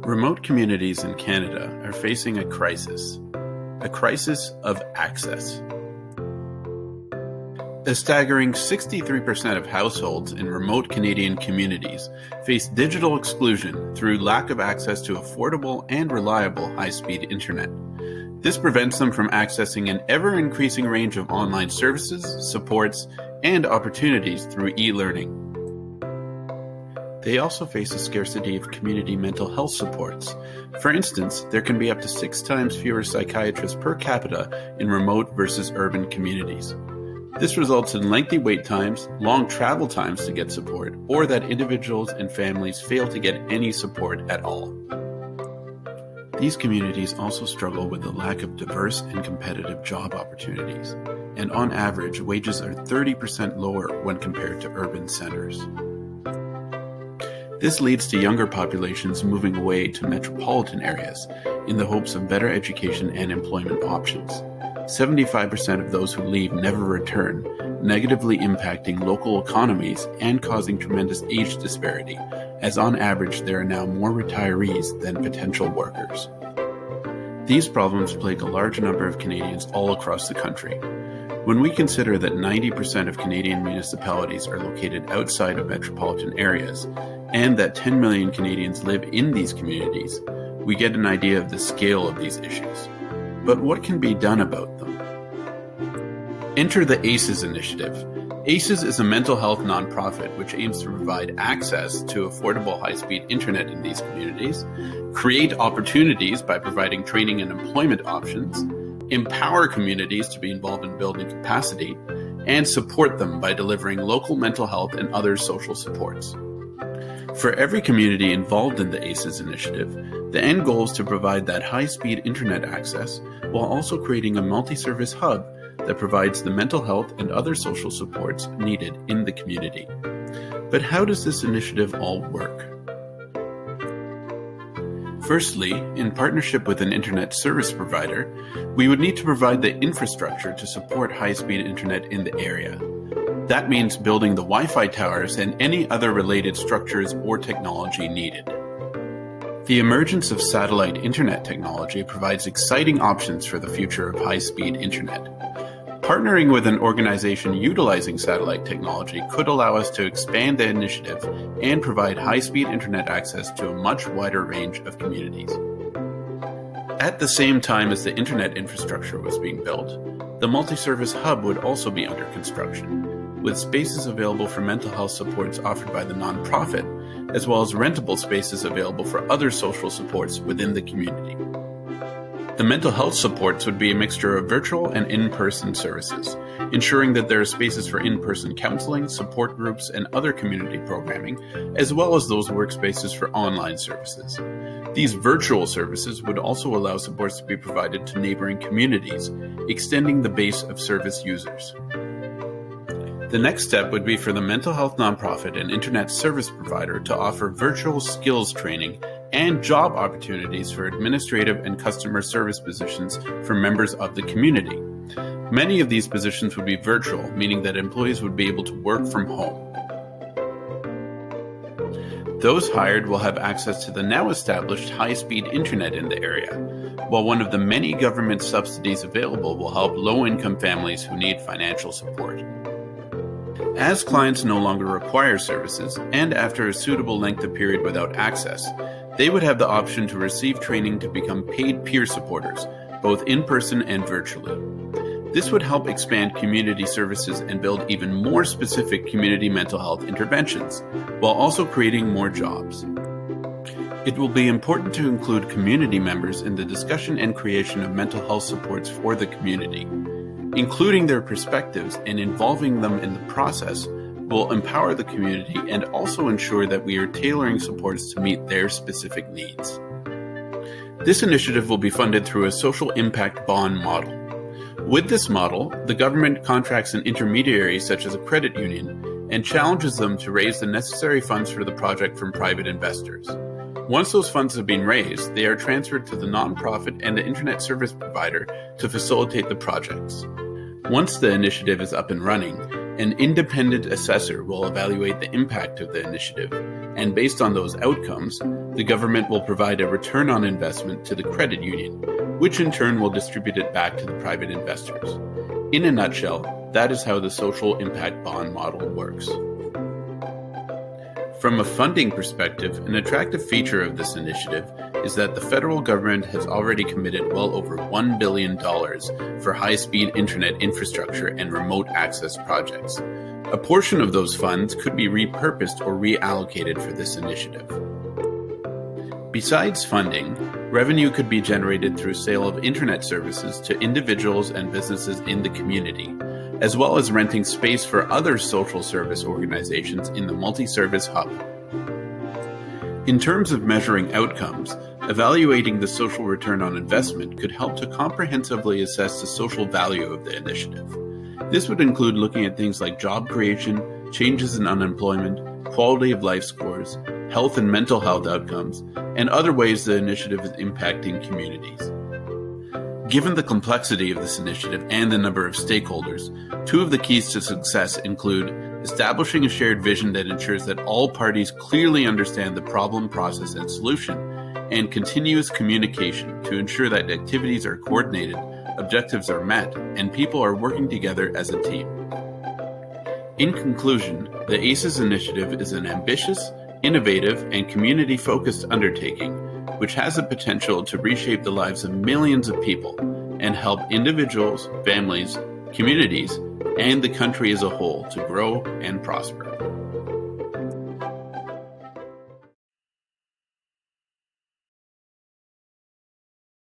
Remote communities in Canada are facing a crisis of access. A staggering 63% of households in remote Canadian communities face digital exclusion through lack of access to affordable and reliable high-speed internet. This prevents them from accessing an ever-increasing range of online services, supports, and opportunities through e-learning. They also face a scarcity of community mental health supports. For instance, there can be up to 6 times fewer psychiatrists per capita in remote versus urban communities. This results in lengthy wait times, long travel times to get support, or that individuals and families fail to get any support at all. These communities also struggle with the lack of diverse and competitive job opportunities, and on average, wages are 30% lower when compared to urban centers. This leads to younger populations moving away to metropolitan areas in the hopes of better education and employment options. 75% of those who leave never return, negatively impacting local economies and causing tremendous age disparity, as on average there are now more retirees than potential workers. These problems plague a large number of Canadians all across the country. When we consider that 90% of Canadian municipalities are located outside of metropolitan areas, and that 10 million Canadians live in these communities, we get an idea of the scale of these issues. But what can be done about them? Enter the ACES initiative. ACES is a mental health nonprofit which aims to provide access to affordable high-speed internet in these communities, create opportunities by providing training and employment options, empower communities to be involved in building capacity, and support them by delivering local mental health and other social supports. For every community involved in the ACES initiative, the end goal is to provide that high-speed internet access while also creating a multi-service hub that provides the mental health and other social supports needed in the community. But how does this initiative all work? Firstly, in partnership with an internet service provider, we would need to provide the infrastructure to support high-speed internet in the area. That means building the Wi-Fi towers and any other related structures or technology needed. The emergence of satellite internet technology provides exciting options for the future of high-speed internet. Partnering with an organization utilizing satellite technology could allow us to expand the initiative and provide high-speed internet access to a much wider range of communities. At the same time as the internet infrastructure was being built, the multi-service hub would also be under construction, with spaces available for mental health supports offered by the nonprofit, as well as rentable spaces available for other social supports within the community. The mental health supports would be a mixture of virtual and in-person services, ensuring that there are spaces for in-person counseling, support groups, and other community programming, as well as those workspaces for online services. These virtual services would also allow supports to be provided to neighboring communities, extending the base of service users. The next step would be for the mental health nonprofit and internet service provider to offer virtual skills training and job opportunities for administrative and customer service positions for members of the community. Many of these positions would be virtual, meaning that employees would be able to work from home. Those hired will have access to the now established high-speed internet in the area, while one of the many government subsidies available will help low-income families who need financial support. As clients no longer require services, and after a suitable length of period without access, they would have the option to receive training to become paid peer supporters, both in person and virtually. This would help expand community services and build even more specific community mental health interventions, while also creating more jobs. It will be important to include community members in the discussion and creation of mental health supports for the community. Including their perspectives and involving them in the process will empower the community and also ensure that we are tailoring supports to meet their specific needs. This initiative will be funded through a social impact bond model. With this model, the government contracts an intermediary such as a credit union and challenges them to raise the necessary funds for the project from private investors. Once those funds have been raised, they are transferred to the nonprofit and the internet service provider to facilitate the projects. Once the initiative is up and running, an independent assessor will evaluate the impact of the initiative, and based on those outcomes, The government will provide a return on investment to the credit union, which in turn will distribute it back to the private investors. In a nutshell, that is how the social impact bond model works. From a funding perspective, an attractive feature of this initiative is that the federal government has already committed well over $1 billion for high-speed internet infrastructure and remote access projects. A portion of those funds could be repurposed or reallocated for this initiative. Besides funding, revenue could be generated through sale of internet services to individuals and businesses in the community, as well as renting space for other social service organizations in the multi-service hub. In terms of measuring outcomes, evaluating the social return on investment could help to comprehensively assess the social value of the initiative. This would include looking at things like job creation, changes in unemployment, quality of life scores, health and mental health outcomes, and other ways the initiative is impacting communities. Given the complexity of this initiative and the number of stakeholders, two of the keys to success include establishing a shared vision that ensures that all parties clearly understand the problem, process, and solution, and continuous communication to ensure that activities are coordinated, objectives are met, and people are working together as a team. In conclusion, the ACES initiative is an ambitious, innovative, and community-focused undertaking which has the potential to reshape the lives of millions of people and help individuals, families, communities, and the country as a whole to grow and prosper.